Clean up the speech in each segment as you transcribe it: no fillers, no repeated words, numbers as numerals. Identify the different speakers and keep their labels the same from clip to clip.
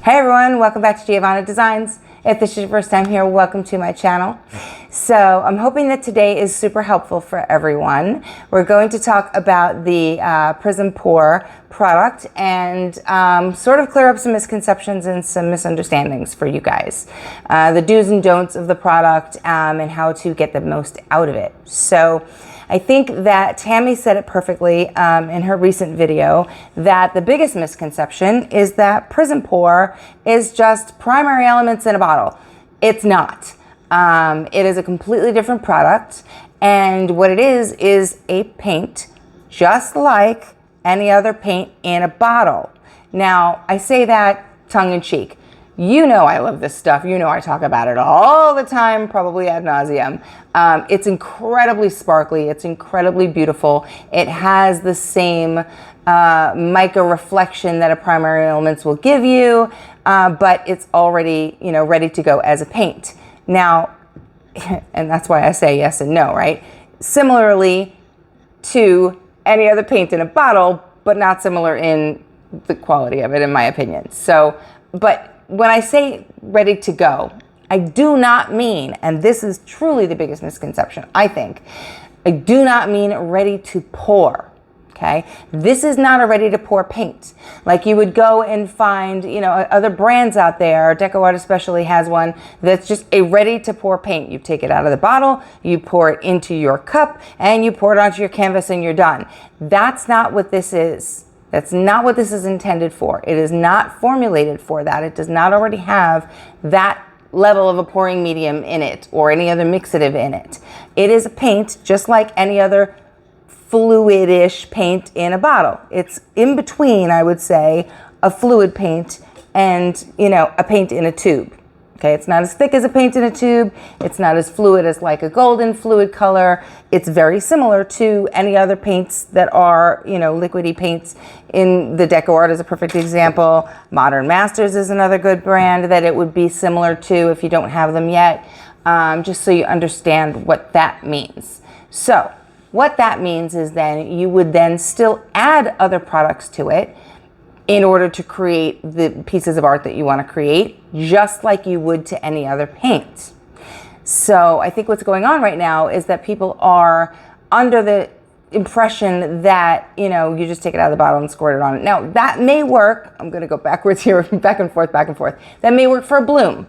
Speaker 1: Hey everyone, welcome back to Giovanna Designs. If this is your first time here, welcome to my channel. So I'm hoping that today is super helpful for everyone. We're going to talk about the PrizmPour product and sort of clear up some misconceptions and some misunderstandings for you guys. The do's and don'ts of the product and how to get the most out of it. So I think that Tammy said it perfectly in her recent video that the biggest misconception is that PrizmPour is just primary elements in a bottle. It's not. It is a completely different product, and what it is a paint just like any other paint in a bottle. Now, I say that tongue-in-cheek. You know I love this stuff. You know I talk about it all the time, probably ad nauseum. It's incredibly sparkly. It's incredibly beautiful. It has the same mica reflection that a primary elements will give you, but it's already, ready to go as a paint. Now, and that's why I say yes and no, right? Similarly to any other paint in a bottle, but not similar in the quality of it, in my opinion. So, but when I say ready to go, I do not mean, and this is truly the biggest misconception, I think, I do not mean ready to pour, okay? This is not a ready to pour paint. Like you would go and find, other brands out there, LiQWYD especially has one, that's just a ready to pour paint. You take it out of the bottle, you pour it into your cup, and you pour it onto your canvas and you're done. That's not what this is. That's not what this is intended for. It is not formulated for that. It does not already have that level of a pouring medium in it or any other mixative in it. It is a paint just like any other fluidish paint in a bottle. It's in between, I would say, a fluid paint and, a paint in a tube. Okay, it's not as thick as a paint in a tube. It's not as fluid as like a golden fluid color. It's very similar to any other paints that are, LiQWYD paints. In the LiQWYD is a perfect example. Modern Masters is another good brand that it would be similar to if you don't have them yet, just so you understand what that means. So what that means is then you would then still add other products to it in order to create the pieces of art that you want to create, just like you would to any other paint. So I think what's going on right now is that people are under the impression that, you just take it out of the bottle and squirt it on it. Now, that may work. I'm going to go backwards here, back and forth. That may work for a bloom.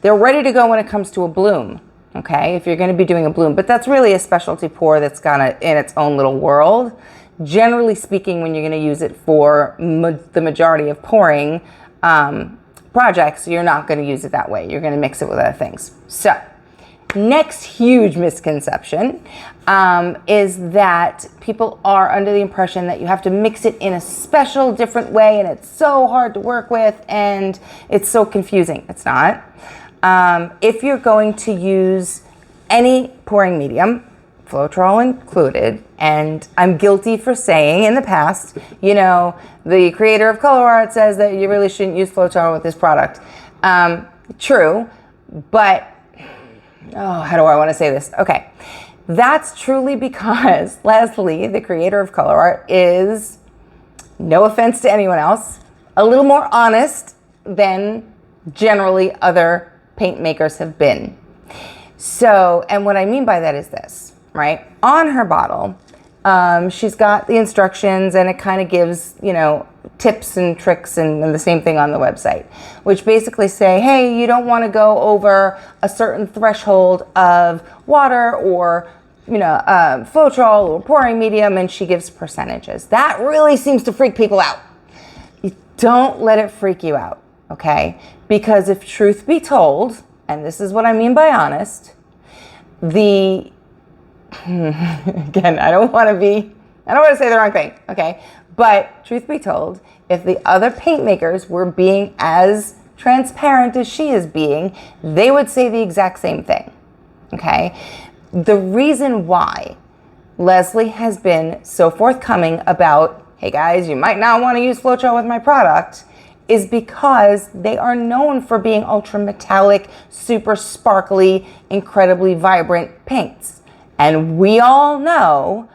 Speaker 1: They're ready to go when it comes to a bloom, okay, if you're going to be doing a bloom. But that's really a specialty pour that's kind of in its own little world. Generally speaking, when you're going to use it for the majority of pouring projects, you're not going to use it that way. You're going to mix it with other things. So, next huge misconception is that people are under the impression that you have to mix it in a special different way and it's so hard to work with and it's so confusing. It's not. If you're going to use any pouring medium, Floetrol included, and I'm guilty for saying in the past, the creator of Colourarte says that you really shouldn't use Floetrol with this product. True, but, how do I want to say this? Okay, that's truly because Leslie, the creator of Colourarte, is, no offense to anyone else, a little more honest than generally other paint makers have been. So, and what I mean by that is this. Right? On her bottle, she's got the instructions and it kind of gives, tips and tricks and the same thing on the website, which basically say, hey, you don't want to go over a certain threshold of water or, Floetrol or pouring medium, and she gives percentages. That really seems to freak people out. You don't let it freak you out, okay? Because if truth be told, and this is what I mean by honest, again, I don't want to say the wrong thing, okay? But truth be told, if the other paint makers were being as transparent as she is being, they would say the exact same thing, okay? The reason why Leslie has been so forthcoming about, hey guys, you might not want to use Floetrol with my product, is because they are known for being ultra metallic, super sparkly, incredibly vibrant paints. And we all know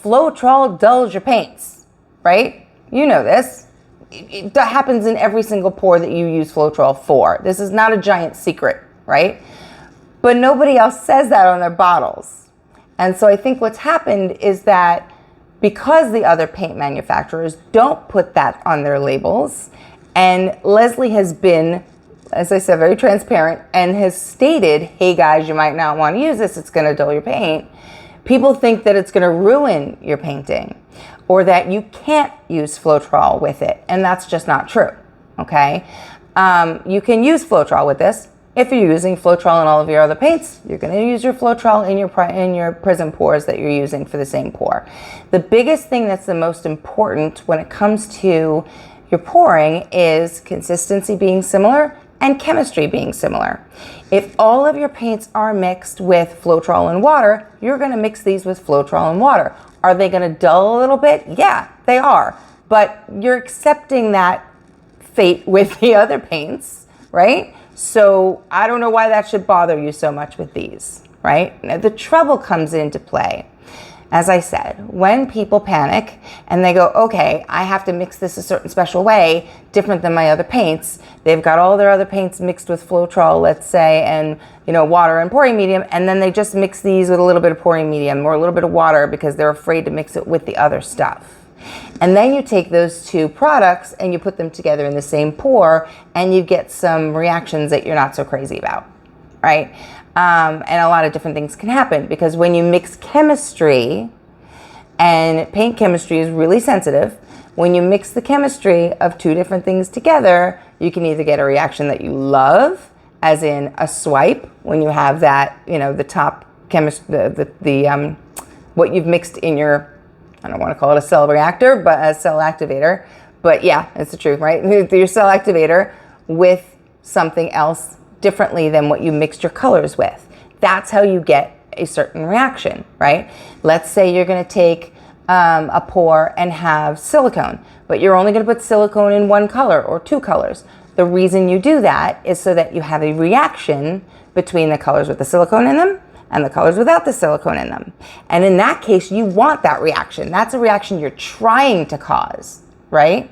Speaker 1: Floetrol dulls your paints, right? You know this. That happens in every single pour that you use Floetrol for. This is not a giant secret, right? But nobody else says that on their bottles. And so I think what's happened is that because the other paint manufacturers don't put that on their labels, and Leslie has been, as I said, very transparent and has stated, hey guys, you might not want to use this, it's going to dull your paint. People think that it's going to ruin your painting or that you can't use Floetrol with it, and that's just not true, okay? You can use Floetrol with this. If you're using Floetrol in all of your other paints, you're going to use your Floetrol in your PrizmPours that you're using for the same pour. The biggest thing that's the most important when it comes to your pouring is consistency being similar and chemistry being similar. If all of your paints are mixed with Floetrol and water, you're going to mix these with Floetrol and water. Are they going to dull a little bit? Yeah, they are. But you're accepting that fate with the other paints, right? So I don't know why that should bother you so much with these, right? Now, the trouble comes into play. As I said, when people panic and they go, okay, I have to mix this a certain special way, different than my other paints. They've got all their other paints mixed with Floetrol, let's say, and water and pouring medium, and then they just mix these with a little bit of pouring medium or a little bit of water because they're afraid to mix it with the other stuff. And then you take those two products and you put them together in the same pour and you get some reactions that you're not so crazy about, right? And a lot of different things can happen because when you mix chemistry, and paint chemistry is really sensitive, when you mix the chemistry of two different things together, you can either get a reaction that you love, as in a swipe, when you have that, the top what you've mixed in your, I don't want to call it a cell reactor, but a cell activator. But yeah, it's the truth, right? Your cell activator with something else differently than what you mixed your colors with. That's how you get a certain reaction, right? Let's say you're going to take a pour and have silicone, but you're only going to put silicone in one color or two colors. The reason you do that is so that you have a reaction between the colors with the silicone in them and the colors without the silicone in them. And in that case, you want that reaction. That's a reaction you're trying to cause, right?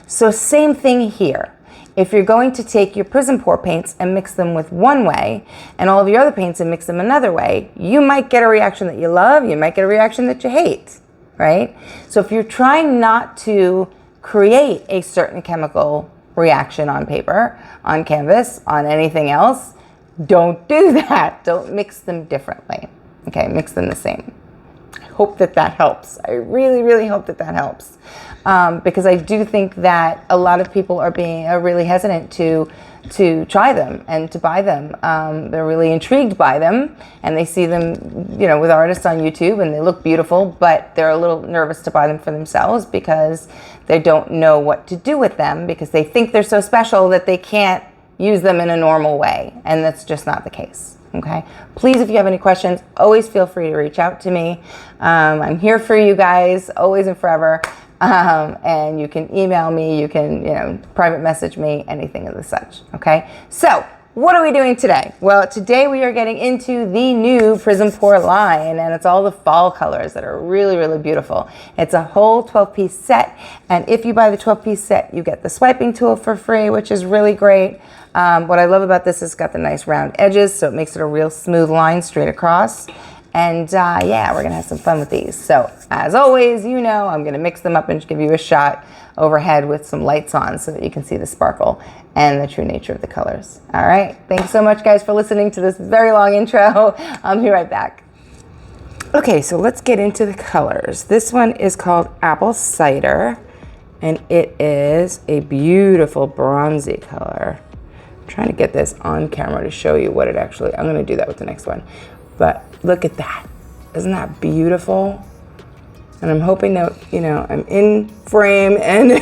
Speaker 1: So same thing here. If you're going to take your PrizmPour paints and mix them with one way and all of your other paints and mix them another way, you might get a reaction that you love, you might get a reaction that you hate, right? So if you're trying not to create a certain chemical reaction on paper, on canvas, on anything else, don't do that. Don't mix them differently, okay? Mix them the same. I hope that helps. I really, really hope that helps. Because I do think that a lot of people are really hesitant to try them and to buy them. They're really intrigued by them and they see them, with artists on YouTube and they look beautiful, but they're a little nervous to buy them for themselves because they don't know what to do with them because they think they're so special that they can't use them in a normal way. And that's just not the case. Okay. Please, if you have any questions, always feel free to reach out to me. I'm here for you guys, always and forever. And you can email me, you can, private message me, anything of the such. Okay. So what are we doing today? Well, today we are getting into the new PrizmPour line, and it's all the fall colors that are really, really beautiful. It's a whole 12-piece set. And if you buy the 12-piece set, you get the swiping tool for free, which is really great. What I love about this is it's got the nice round edges, so it makes it a real smooth line straight across. And yeah, we're gonna have some fun with these. So as always, I'm gonna mix them up and give you a shot overhead with some lights on so that you can see the sparkle and the true nature of the colors. All right, thanks so much guys for listening to this very long intro. I'll be right back. Okay, so let's get into the colors. This one is called Apple Cider, and it is a beautiful bronzy color. I'm trying to get this on camera to show you what it actually, I'm gonna do that with the next one. But look at that. Isn't that beautiful? And I'm hoping that, I'm in frame and,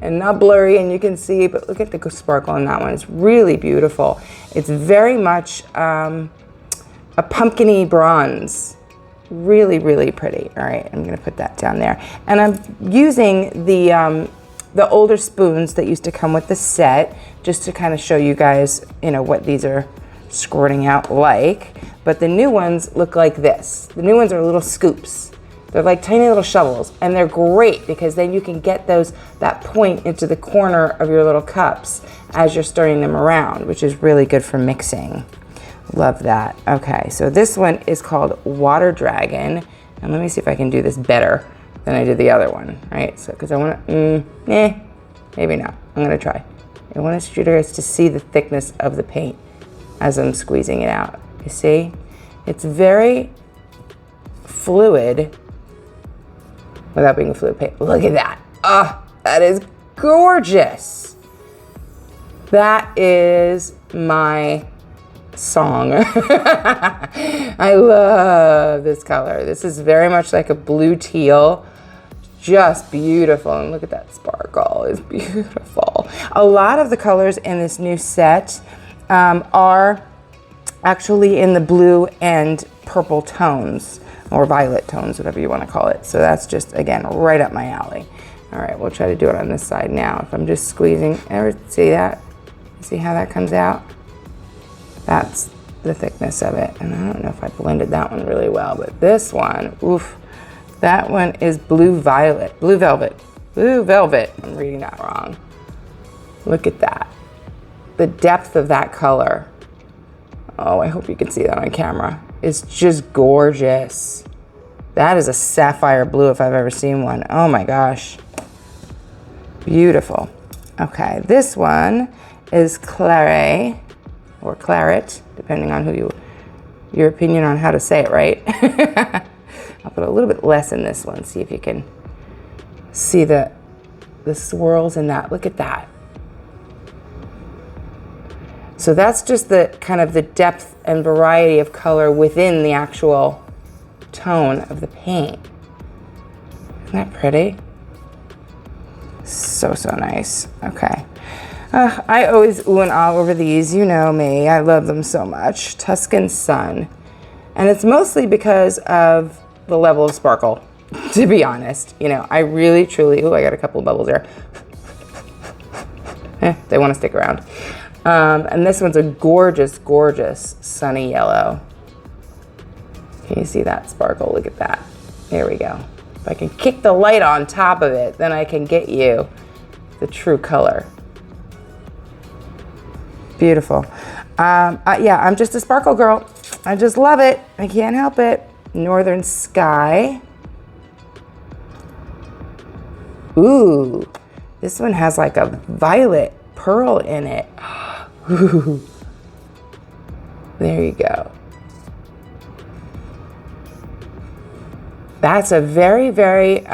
Speaker 1: and not blurry and you can see, but look at the sparkle on that one. It's really beautiful. It's very much a pumpkin-y bronze. Really, really pretty. All right, I'm gonna put that down there. And I'm using the older spoons that used to come with the set just to kind of show you guys, what these are squirting out like. But the new ones look like this. The new ones are little scoops. They're like tiny little shovels, and they're great because then you can get that point into the corner of your little cups as you're stirring them around, which is really good for mixing. Love that. Okay, so this one is called Water Dragon, and let me see if I can do this better than I did the other one, right? So, because I want to, maybe not. I'm gonna try. I want you guys to see the thickness of the paint as I'm squeezing it out. You see? It's very fluid without being a fluid paint. Look at that. Oh, that is gorgeous. That is my song. I love this color. This is very much like a blue teal. Just beautiful. And look at that sparkle. It's beautiful. A lot of the colors in this new set are actually in the blue and purple tones, or violet tones, whatever you want to call it. So that's just, again, right up my alley. All right, we'll try to do it on this side now. If I'm just squeezing, ever see that? See how that comes out? That's the thickness of it. And I don't know if I blended that one really well, but this one, oof, that one is blue velvet. I'm reading that wrong. Look at that. The depth of that color. Oh, I hope you can see that on camera. It's just gorgeous. That is a sapphire blue if I've ever seen one. Oh my gosh. Beautiful. Okay, this one is Claret, or Claret, depending on your opinion on how to say it right. I'll put a little bit less in this one, see if you can see the swirls in that. Look at that. So that's just the kind of the depth and variety of color within the actual tone of the paint. Isn't that pretty? So nice. Okay. I always ooh and ah over these. You know me. I love them so much. Tuscan Sun. And it's mostly because of the level of sparkle, to be honest. You know, I really, truly, ooh, I got a couple of bubbles there. They want to stick around. And this one's a gorgeous, gorgeous sunny yellow. Can you see that sparkle? Look at that. There we go. If I can kick the light on top of it, then I can get you the true color. Beautiful. Yeah, I'm just a sparkle girl. I just love it. I can't help it. Northern Sky. Ooh, this one has like a violet pearl in it. Ooh. There you go. That's a very, very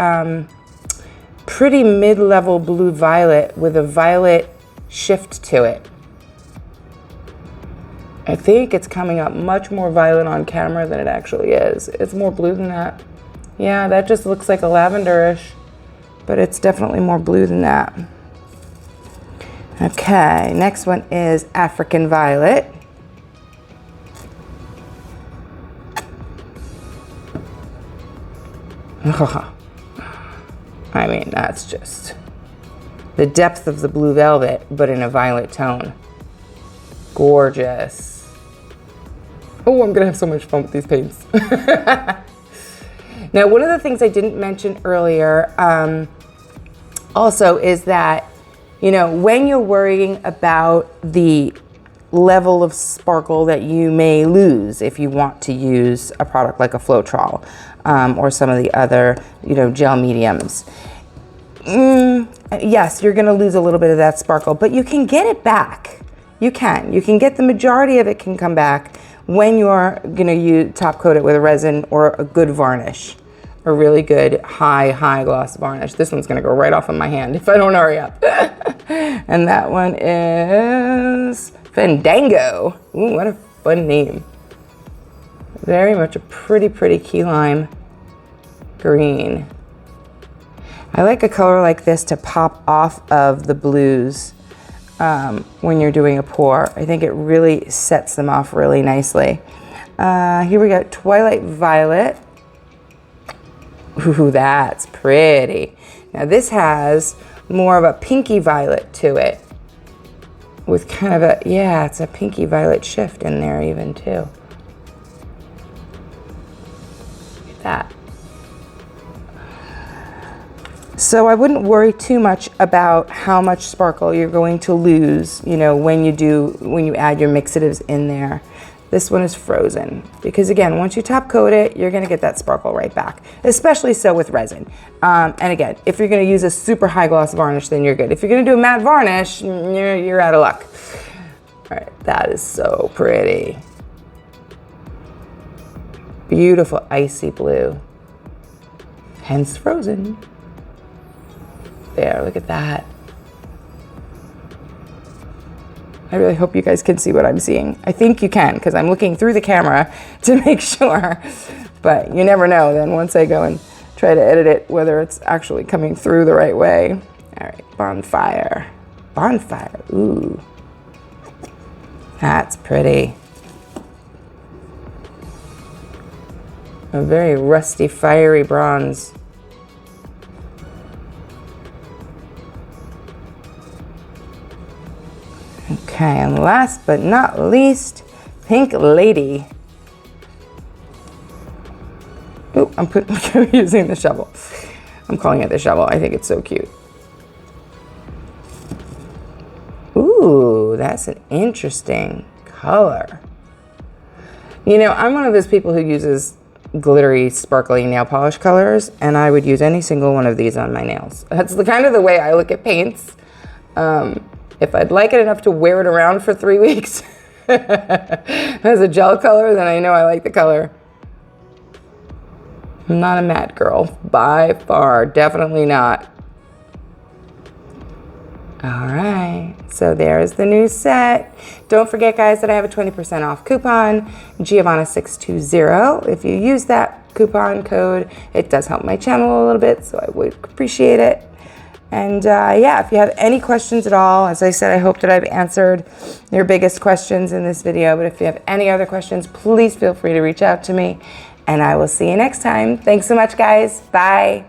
Speaker 1: pretty mid-level blue violet with a violet shift to it. I think it's coming up much more violet on camera than it actually is. It's more blue than that. Yeah, that just looks like a lavenderish, but it's definitely more blue than that. Okay, next one is African Violet. I mean, that's just the depth of the blue velvet, but in a violet tone. Gorgeous. Oh, I'm gonna have so much fun with these paints. Now, one of the things I didn't mention earlier also is that, you know, when you're worrying about the level of sparkle that you may lose if you want to use a product like a Floetrol or some of the other, you know, gel mediums. Yes, you're gonna lose a little bit of that sparkle, but you can get it back. You can get the majority of it can come back when you're gonna top coat it with a resin or a good varnish, a really good high gloss varnish. This one's gonna go right off of my hand if I don't hurry up. And that one is Fandango. Ooh, what a fun name. Very much a pretty key lime green. I like a color like this to pop off of the blues when you're doing a pour. I think it really sets them off really nicely. Here we got Twilight Violet. Ooh, that's pretty. Now this has more of a pinky violet to it with kind of a, yeah, it's a pinky violet shift in there even too. Look at that. So I wouldn't worry too much about how much sparkle you're going to lose, you know, when you add your mixatives in there. This one is frozen because, again, once you top coat it, you're going to get that sparkle right back, especially so with resin. And again, if you're going to use a super high gloss varnish, then you're good. If you're going to do a matte varnish, you're out of luck. All right, that is so pretty. Beautiful icy blue, hence frozen. There, look at that. I really hope you guys can see what I'm seeing. I think you can, because I'm looking through the camera to make sure, but you never know then once I go and try to edit it, whether it's actually coming through the right way. All right, bonfire. Bonfire, ooh. That's pretty. A very rusty, fiery bronze. Okay, and last but not least, Pink Lady. Oh, I'm using the shovel. I'm calling it the shovel. I think it's so cute. Ooh, that's an interesting color. You know, I'm one of those people who uses glittery, sparkly nail polish colors, and I would use any single one of these on my nails. That's kind of the way I look at paints. If I'd like it enough to wear it around for 3 weeks as a gel color, then I know I like the color. I'm not a matte girl, by far, definitely not. All right, so there's the new set. Don't forget, guys, that I have a 20% off coupon, Giovanna620. If you use that coupon code, it does help my channel a little bit, so I would appreciate it. And yeah, if you have any questions at all, as I said, I hope that I've answered your biggest questions in this video. But if you have any other questions, please feel free to reach out to me. And I will see you next time. Thanks so much, guys. Bye.